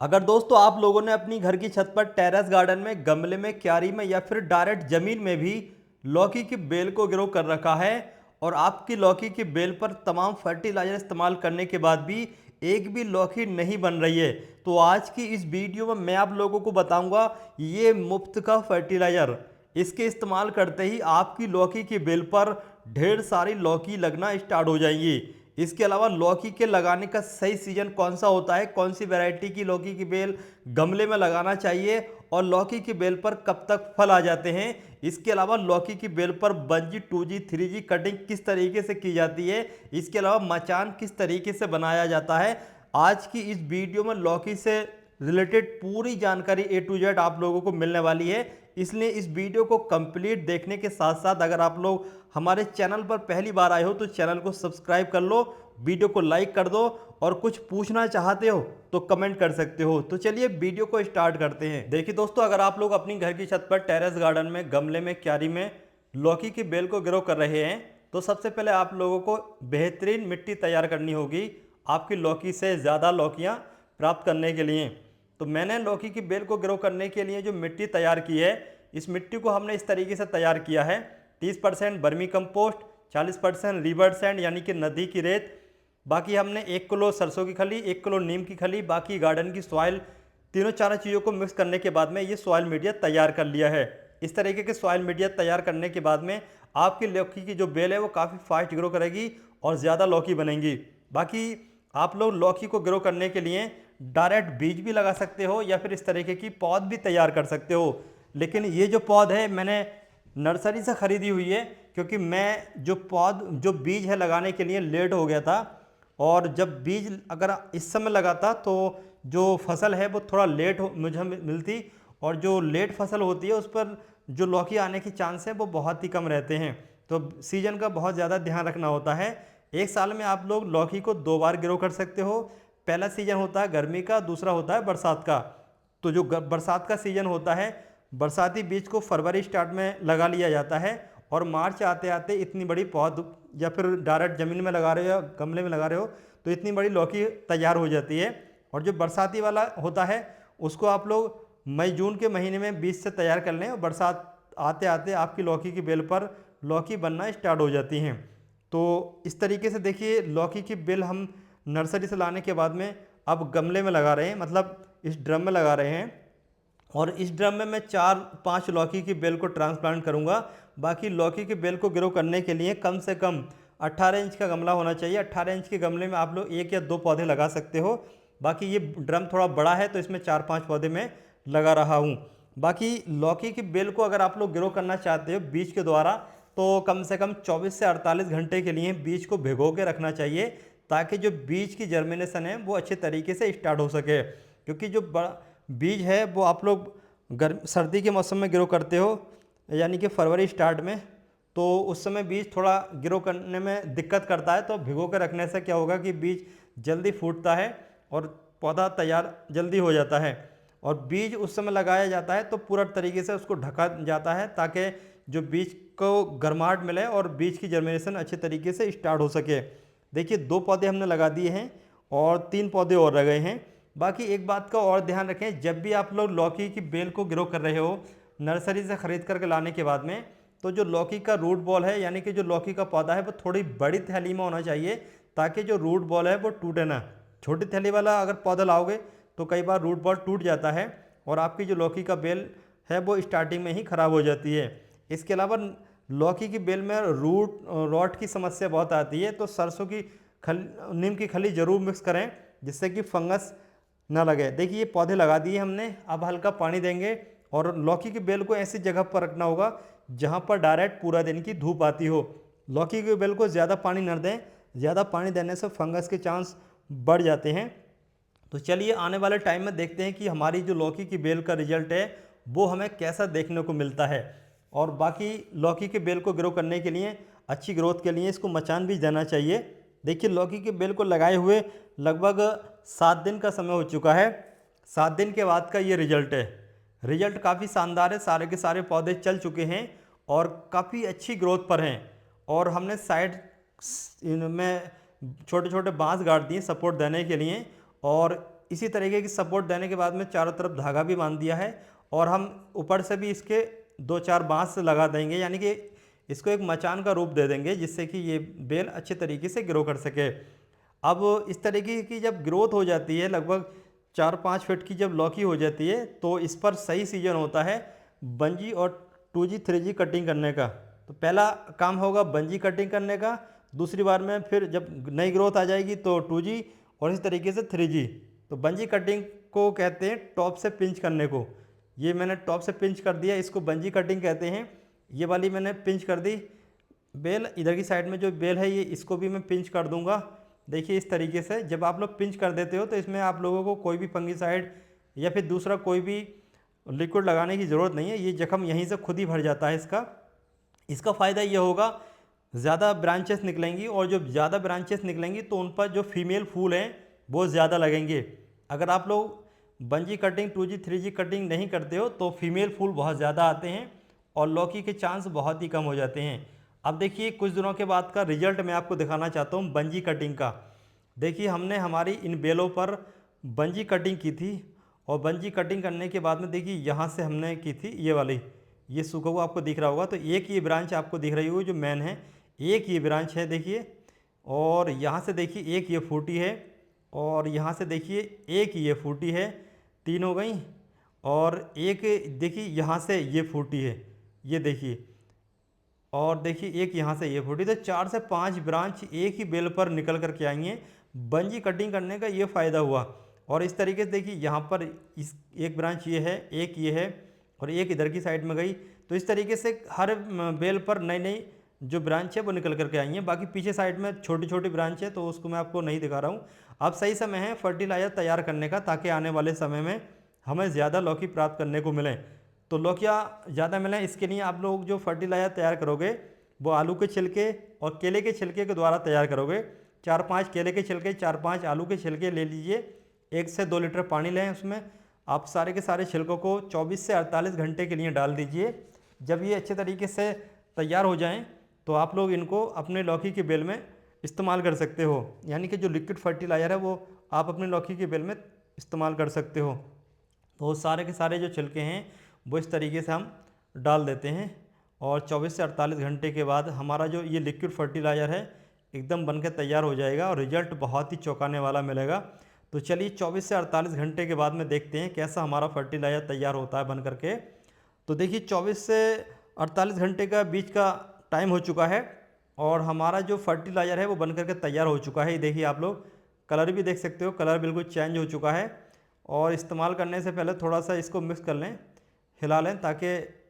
अगर दोस्तों आप लोगों ने अपनी घर की छत पर टेरेस गार्डन में गमले में क्यारी में या फिर डायरेक्ट जमीन में भी लौकी की बेल को ग्रो कर रखा है और आपकी लौकी की बेल पर तमाम फर्टिलाइजर इस्तेमाल करने के बाद भी एक भी लौकी नहीं बन रही है, तो आज की इस वीडियो में मैं आप लोगों को बताऊंगा ये मुफ्त का फर्टिलाइजर। इसके इस्तेमाल करते ही आपकी लौकी की बेल पर ढेर सारी लौकी लगना स्टार्ट हो जाएंगी। इसके अलावा लौकी के लगाने का सही सीजन कौन सा होता है, कौन सी वैरायटी की लौकी की बेल गमले में लगाना चाहिए और लौकी की बेल पर कब तक फल आ जाते हैं। इसके अलावा लौकी की बेल पर 1G 2G 3G कटिंग किस तरीके से की जाती है, इसके अलावा मचान किस तरीके से बनाया जाता है। आज की इस वीडियो में लौकी से रिलेटेड पूरी जानकारी A to Z आप लोगों को मिलने वाली है, इसलिए इस वीडियो को कंप्लीट देखने के साथ साथ अगर आप लोग हमारे चैनल पर पहली बार आए हो तो चैनल को सब्सक्राइब कर लो, वीडियो को लाइक कर दो और कुछ पूछना चाहते हो तो कमेंट कर सकते हो। तो चलिए वीडियो को स्टार्ट करते हैं। देखिए दोस्तों, अगर आप लोग अपनी घर की छत पर टेरेस गार्डन में गमले में क्यारी में लौकी की बेल को ग्रो कर रहे हैं तो सबसे पहले आप लोगों को बेहतरीन मिट्टी तैयार करनी होगी आपकी लौकी से ज़्यादा लौकियाँ प्राप्त करने के लिए। तो मैंने लौकी की बेल को ग्रो करने के लिए जो मिट्टी तैयार की है, इस मिट्टी को हमने इस तरीके से तैयार किया है। 30% वर्मी कंपोस्ट, 40% रिवर सैंड यानी कि नदी की रेत, बाकी हमने 1 किलो सरसों की खली, 1 किलो नीम की खली, बाकी गार्डन की सॉइल, तीनों चारों चीज़ों को मिक्स करने के बाद में ये सॉइल मीडिया तैयार कर लिया है। इस तरीके के सॉइल मीडिया तैयार करने के बाद में आपकी लौकी की जो बेल है वो काफ़ी फास्ट ग्रो करेगी और ज़्यादा लौकी बनेंगी। बाकी आप लोग लौकी को ग्रो करने के लिए डायरेक्ट बीज भी लगा सकते हो या फिर इस तरीके की पौध भी तैयार कर सकते हो, लेकिन ये जो पौध है मैंने नर्सरी से ख़रीदी हुई है क्योंकि मैं जो बीज है लगाने के लिए लेट हो गया था और जब बीज अगर इस समय लगाता तो जो फसल है वो थोड़ा लेट मुझे मिलती और जो लेट फसल होती है उस पर जो लौकी आने की चांस है वो बहुत ही कम रहते हैं। तो सीजन का बहुत ज़्यादा ध्यान रखना होता है। एक साल में आप लोग लौकी को 2 बार ग्रो कर सकते हो। पहला सीजन होता है गर्मी का, दूसरा होता है बरसात का। तो जो बरसात का सीजन होता है, बरसाती बीज को फरवरी स्टार्ट में लगा लिया जाता है और मार्च आते आते इतनी बड़ी पौध या फिर डायरेक्ट ज़मीन में लगा रहे हो या गमले में लगा रहे हो तो इतनी बड़ी लौकी तैयार हो जाती है। और जो बरसाती वाला होता है उसको आप लोग मई जून के महीने में बीज से तैयार कर लें और बरसात आते आते आपकी लौकी की बेल पर लौकी बनना स्टार्ट हो जाती हैं। तो इस तरीके से देखिए लौकी की बेल हम नर्सरी से लाने के बाद में अब गमले में लगा रहे हैं, मतलब इस ड्रम में लगा रहे हैं और इस ड्रम में मैं 4-5 लौकी की बेल को ट्रांसप्लांट करूंगा। बाकी लौकी की बेल को ग्रो करने के लिए कम से कम 18 इंच का गमला होना चाहिए। 18 इंच के गमले में आप लोग 1 या 2 पौधे लगा सकते हो। बाकी ये ड्रम थोड़ा बड़ा है तो इसमें 4-5 पौधे मैं लगा रहा हूँ। बाकी लौकी की बेल को अगर आप लोग ग्रो करना चाहते हो बीज के द्वारा तो कम से कम 24 से 48 घंटे के लिए बीज को भिगो के रखना चाहिए ताकि जो बीज की जर्मिनेशन है वो अच्छे तरीके से स्टार्ट हो सके। क्योंकि जो बड़ा बीज है वो आप लोग सर्दी के मौसम में ग्रो करते हो यानी कि फरवरी स्टार्ट में, तो उस समय बीज थोड़ा ग्रो करने में दिक्कत करता है। तो भिगो कर रखने से क्या होगा कि बीज जल्दी फूटता है और पौधा तैयार जल्दी हो जाता है। और बीज उस समय लगाया जाता है तो पूरा तरीके से उसको ढका जाता है ताकि जो बीज को गर्माहट मिले और बीज की जर्मिनेशन अच्छे तरीके से स्टार्ट हो सके। देखिए 2 पौधे हमने लगा दिए हैं और 3 पौधे और रह गए हैं। बाकी एक बात का और ध्यान रखें, जब भी आप लोग लौकी की बेल को ग्रो कर रहे हो नर्सरी से ख़रीद करके लाने के बाद में, तो जो लौकी का रूट बॉल है यानी कि जो लौकी का पौधा है वो थोड़ी बड़ी थैली में होना चाहिए ताकि जो रूट बॉल है वो टूटे ना। छोटी थैली वाला अगर पौधा लाओगे तो कई बार रूट बॉल टूट जाता है और आपकी जो लौकी का बेल है वो स्टार्टिंग में ही ख़राब हो जाती है। इसके अलावा लौकी की बेल में रूट रॉट की समस्या बहुत आती है, तो सरसों की नीम की खली ज़रूर मिक्स करें जिससे कि फंगस ना लगे। देखिए ये पौधे लगा दिए हमने, अब हल्का पानी देंगे और लौकी की बेल को ऐसी जगह पर रखना होगा जहाँ पर डायरेक्ट पूरा दिन की धूप आती हो। लौकी की बेल को ज़्यादा पानी न दें, ज़्यादा पानी देने से फंगस के चांस बढ़ जाते हैं। तो चलिए आने वाले टाइम में देखते हैं कि हमारी जो लौकी की बेल का रिजल्ट है वो हमें कैसा देखने को मिलता है। और बाकी लौकी के बेल को ग्रो करने के लिए अच्छी ग्रोथ के लिए इसको मचान भी देना चाहिए। देखिए लौकी के बेल को लगाए हुए लगभग 7 दिन का समय हो चुका है। 7 दिन के बाद का ये रिजल्ट है। रिजल्ट काफ़ी शानदार है, सारे के सारे पौधे चल चुके हैं और काफ़ी अच्छी ग्रोथ पर हैं। और हमने साइड में छोटे छोटे बांस गाड़ दिए सपोर्ट देने के लिए और इसी तरीके की सपोर्ट देने के बाद में चारों तरफ धागा भी बांध दिया है और हम ऊपर से भी इसके 2-4 बांस लगा देंगे, यानी कि इसको एक मचान का रूप दे देंगे जिससे कि ये बेल अच्छे तरीके से ग्रो कर सके। अब इस तरीके की जब ग्रोथ हो जाती है, लगभग 4-5 फीट की जब लौकी हो जाती है, तो इस पर सही सीजन होता है बंजी और 2G 3G कटिंग करने का। तो पहला काम होगा बंजी कटिंग करने का, दूसरी बार में फिर जब नई ग्रोथ आ जाएगी तो 2G और इस तरीके से 3G। तो बंजी कटिंग को कहते हैं टॉप से पिंच करने को। ये मैंने टॉप से पिंच कर दिया, इसको बंजी कटिंग कहते हैं। ये वाली मैंने पिंच कर दी बेल, इधर की साइड में जो बेल है ये इसको भी मैं पिंच कर दूंगा। देखिए इस तरीके से जब आप लोग पिंच कर देते हो तो इसमें आप लोगों को कोई भी फंगिसाइड या फिर दूसरा कोई भी लिक्विड लगाने की ज़रूरत नहीं है, ये जख्म यहीं से खुद ही भर जाता है। इसका फ़ायदा ये होगा ज़्यादा ब्रांचेस निकलेंगी, और जो ज़्यादा ब्रांचेस निकलेंगी तो उन पर जो फीमेल फूल हैं वो ज़्यादा लगेंगे। अगर आप लोग bungee cutting 2G 3G cutting नहीं करते हो तो फीमेल फूल बहुत ज़्यादा आते हैं और लौकी के चांस बहुत ही कम हो जाते हैं। अब देखिए कुछ दिनों के बाद का रिजल्ट मैं आपको दिखाना चाहता हूँ बंजी कटिंग का। देखिए हमने हमारी इन बेलों पर बंजी कटिंग की थी, और बंजी कटिंग करने के बाद में देखिए यहाँ से हमने की थी ये वाली, ये सूखा हुआ आपको दिख रहा होगा, तो एक ये ब्रांच आपको दिख रही होगी जो मेन है, एक ये ब्रांच है देखिए, और यहाँ से देखिए एक ये फूटी है, और यहाँ से देखिए एक ये फूटी है, 3 हो गई, और एक देखिए यहाँ से ये फूटी है, ये देखिए, और देखिए एक यहाँ से ये फूटी। तो 4 से 5 ब्रांच एक ही बेल पर निकल कर के आई हैं। बंजी कटिंग करने का ये फ़ायदा हुआ। और इस तरीके से देखिए यहाँ पर इस एक ब्रांच ये है, एक ये है, और एक इधर की साइड में गई। तो इस तरीके से हर बेल पर नई नई जो ब्रांच है वो निकल करके आई हैं। बाकी पीछे साइड में छोटी छोटी ब्रांच है तो उसको मैं आपको नहीं दिखा रहा हूँ। अब सही समय है फर्टिलाइज़र तैयार करने का, ताकि आने वाले समय में हमें ज़्यादा लौकी प्राप्त करने को मिले। तो लौकियाँ ज़्यादा मिलें इसके लिए आप लोग जो फर्टिलाइज़र तैयार करोगे वो आलू के छिलके और केले के छिलके के द्वारा तैयार करोगे। 4-5 केले के छिलके, 4-5 आलू के छिलके ले लीजिए, 1 से 2 लीटर पानी लें, उसमें आप सारे के सारे छिलकों को 24 से 48 घंटे के लिए डाल दीजिए। जब ये अच्छे तरीके से तैयार हो जाएं तो आप लोग इनको अपने लौकी की बेल में इस्तेमाल कर सकते हो, यानी कि जो लिक्विड फर्टिलाइज़र है वो आप अपनी लौकी की बेल में इस्तेमाल कर सकते हो। तो सारे के सारे जो छिलके हैं वो इस तरीके से हम डाल देते हैं, और 24 से 48 घंटे के बाद हमारा जो ये लिक्विड फर्टिलाइज़र है एकदम बनकर तैयार हो जाएगा और रिजल्ट बहुत ही चौंकाने वाला मिलेगा। तो चलिए 24 से 48 घंटे के बाद में देखते हैं कैसा हमारा फर्टिलाइज़र तैयार होता है बन करके। तो देखिए 24 से 48 घंटे का बीच का टाइम हो चुका है, और हमारा जो फर्टिलाइज़र है वो बन करके तैयार हो चुका है। ये देखिए आप लोग कलर भी देख सकते हो, कलर बिल्कुल चेंज हो चुका है। और इस्तेमाल करने से पहले थोड़ा सा इसको मिक्स कर लें, हिला लें, ताकि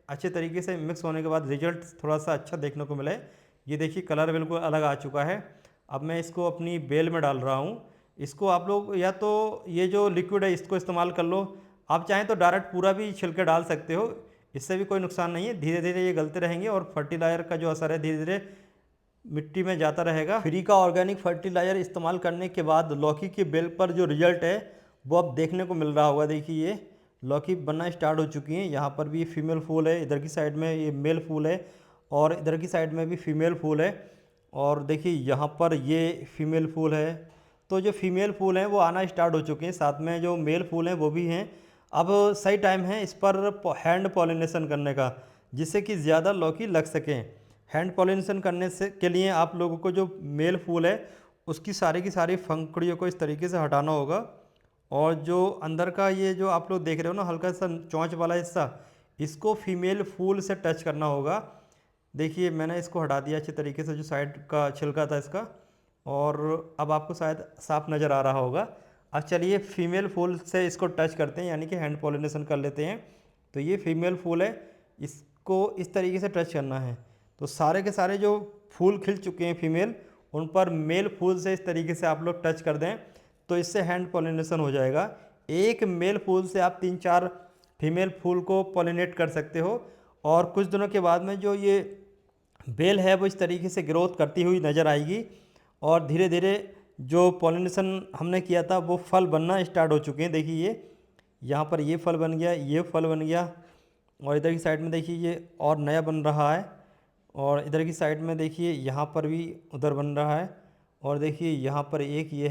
अच्छे तरीके से मिक्स होने के बाद रिजल्ट थोड़ा सा अच्छा देखने को मिले। ये देखिए कलर बिल्कुल अलग आ चुका है। अब मैं इसको अपनी बेल में डाल रहा हूँ। इसको आप लोग या तो ये जो लिक्विड है इसको इस्तेमाल कर लो, आप चाहें तो डायरेक्ट पूरा भी छिलके डाल सकते हो, इससे भी कोई नुकसान नहीं है। धीरे धीरे ये गलते रहेंगे और फर्टिलाइज़र का जो असर है धीरे धीरे मिट्टी में जाता रहेगा। फ्री का ऑर्गेनिक फर्टिलाइज़र इस्तेमाल करने के बाद लौकी की बेल पर जो रिजल्ट है वो अब देखने को मिल रहा होगा। देखिए ये लौकी बनना स्टार्ट हो चुकी हैं। यहाँ पर भी फीमेल फूल है, इधर की साइड में ये मेल फूल है, और इधर की साइड में भी फीमेल फूल है, और देखिए यहाँ पर ये फीमेल फूल है। तो जो फीमेल फूल हैं वो आना स्टार्ट हो चुके हैं, साथ में जो मेल फूल हैं वो भी हैं। अब सही टाइम है इस पर हैंड पॉलिनेशन करने का, जिससे कि ज़्यादा लौकी लग सकें। हैंड पॉलिनेशन करने से के लिए आप लोगों को जो मेल फूल है उसकी की सारी फंकड़ियों को इस तरीके से हटाना होगा, और जो अंदर का ये जो आप लोग देख रहे हो ना हल्का सा चोंच वाला हिस्सा, इसको फीमेल फूल से टच करना होगा। देखिए मैंने इसको हटा दिया अच्छे तरीके से, जो साइड का छिलका था इसका, और अब आपको शायद साफ नज़र आ रहा होगा। अब चलिए फीमेल फूल से इसको टच करते हैं, यानी कि हैंड पॉलिनेशन कर लेते हैं। तो ये फीमेल फूल है, इसको इस तरीके से टच करना है। तो सारे के सारे जो फूल खिल चुके हैं फीमेल, उन पर मेल फूल से इस तरीके से आप लोग टच कर दें, तो इससे हैंड पॉलिनेशन हो जाएगा। एक मेल फूल से आप 3-4 फीमेल फूल को पॉलिनेट कर सकते हो, और कुछ दिनों के बाद में जो ये बेल है वो इस तरीके से ग्रोथ करती हुई नज़र आएगी, और धीरे धीरे जो पॉलिनेशन हमने किया था वो फल बनना स्टार्ट हो चुके हैं। देखिए ये यहाँ पर ये फल बन गया, ये फल बन गया, और इधर की साइड में देखिए ये और नया बन रहा है, और इधर की साइड में देखिए यहाँ पर भी उधर बन रहा है, और देखिए यहाँ पर एक ये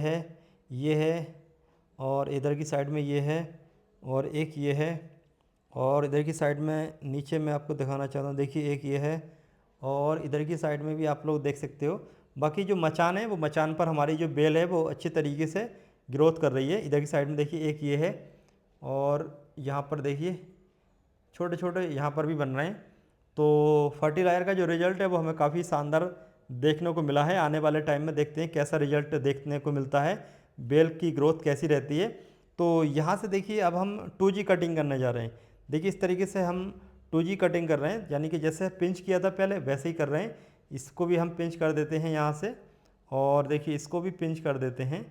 है, और इधर की साइड में ये है और एक ये है, और इधर की साइड में नीचे मैं आपको दिखाना चाहता हूँ, देखिए एक ये है और इधर की साइड में भी आप लोग देख सकते हो। बाकी जो मचान है वो मचान पर हमारी जो बेल है वो अच्छी तरीके से ग्रोथ कर रही है। इधर की साइड में देखिए एक ये है और यहाँ पर देखिए छोटे छोटे यहाँ पर भी बन रहे हैं। तो फर्टिलाइज़र का जो रिज़ल्ट है वो हमें काफ़ी शानदार देखने को मिला है। आने वाले टाइम में देखते हैं कैसा रिज़ल्ट देखने को मिलता है, बेल की ग्रोथ कैसी रहती है। तो यहाँ से देखिए अब हम 2G कटिंग करने जा रहे हैं। देखिए इस तरीके से हम 2G कटिंग कर रहे हैं, यानी कि जैसे पिंच किया था पहले वैसे ही कर रहे हैं। इसको भी हम पिंच कर देते हैं यहाँ से, और देखिए इसको भी पिंच कर देते हैं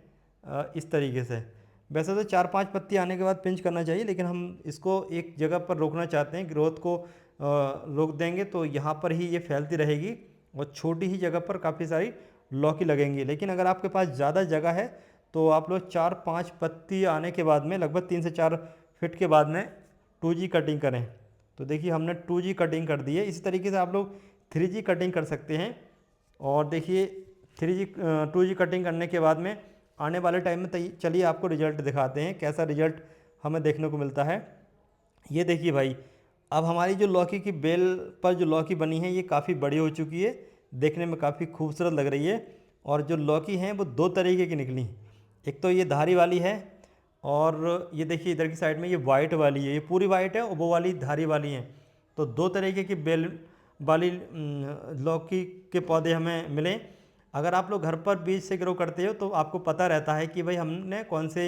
इस तरीके से। वैसे तो 4-5 पत्ती आने के बाद पिंच करना चाहिए, लेकिन हम इसको एक जगह पर रोकना चाहते हैं, ग्रोथ को रोक देंगे तो यहाँ पर ही ये फैलती रहेगी और छोटी ही जगह पर काफ़ी सारी लौकी लगेंगी। लेकिन अगर आपके पास ज़्यादा जगह है तो आप लोग 4-5 पत्ती आने के बाद में लगभग 3 से 4 फीट के बाद में 2G कटिंग करें। तो देखिए हमने 2G कटिंग कर दी है। इसी तरीके से आप लोग 3G कटिंग कर सकते हैं। और देखिए 2G कटिंग करने के बाद में आने वाले टाइम में चलिए आपको रिज़ल्ट दिखाते हैं कैसा रिज़ल्ट हमें देखने को मिलता है। ये देखिए भाई, अब हमारी जो लौकी की बेल पर जो लौकी बनी है ये काफ़ी बड़ी हो चुकी है, देखने में काफ़ी खूबसूरत लग रही है। और जो लौकी हैं वो 2 तरीके की निकली, एक तो ये धारी वाली है और ये देखिए इधर की साइड में ये वाइट वाली है, ये पूरी वाइट है और वो वाली धारी वाली है। तो 2 तरीके की बेल वाली लौकी के पौधे हमें मिले। अगर आप लोग घर पर बीज से ग्रो करते हो तो आपको पता रहता है कि भाई हमने कौन से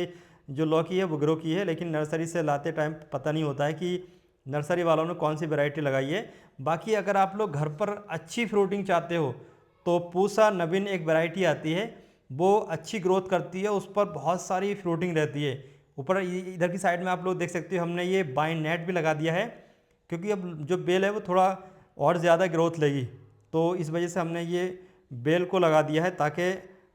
जो लौकी है वो ग्रो की है, लेकिन नर्सरी से लाते टाइम पता नहीं होता है कि नर्सरी वालों ने कौन सी वैरायटी लगाई है। बाकी अगर आप लोग घर पर अच्छी फ्रूटिंग चाहते हो तो पूसा नवीन एक वैरायटी आती है, वो अच्छी ग्रोथ करती है, उस पर बहुत सारी फ्रूटिंग रहती है। ऊपर इधर की साइड में आप लोग देख सकते हो हमने ये बाइंड नेट भी लगा दिया है, क्योंकि अब जो बेल है वो थोड़ा और ज़्यादा ग्रोथ लेगी, तो इस वजह से हमने ये बेल को लगा दिया है ताकि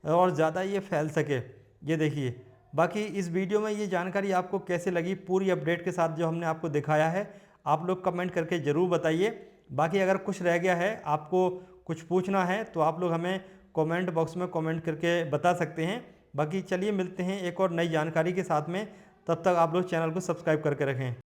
और ज़्यादा ये फैल सके। ये देखिए, बाकी इस वीडियो में ये जानकारी आपको कैसे लगी पूरी अपडेट के साथ जो हमने आपको दिखाया है, आप लोग कमेंट करके ज़रूर बताइए। बाकी अगर कुछ रह गया है, आपको कुछ पूछना है तो आप लोग हमें कमेंट बॉक्स में कमेंट करके बता सकते हैं। बाकी चलिए मिलते हैं एक और नई जानकारी के साथ में, तब तक आप लोग चैनल को सब्सक्राइब करके रखें।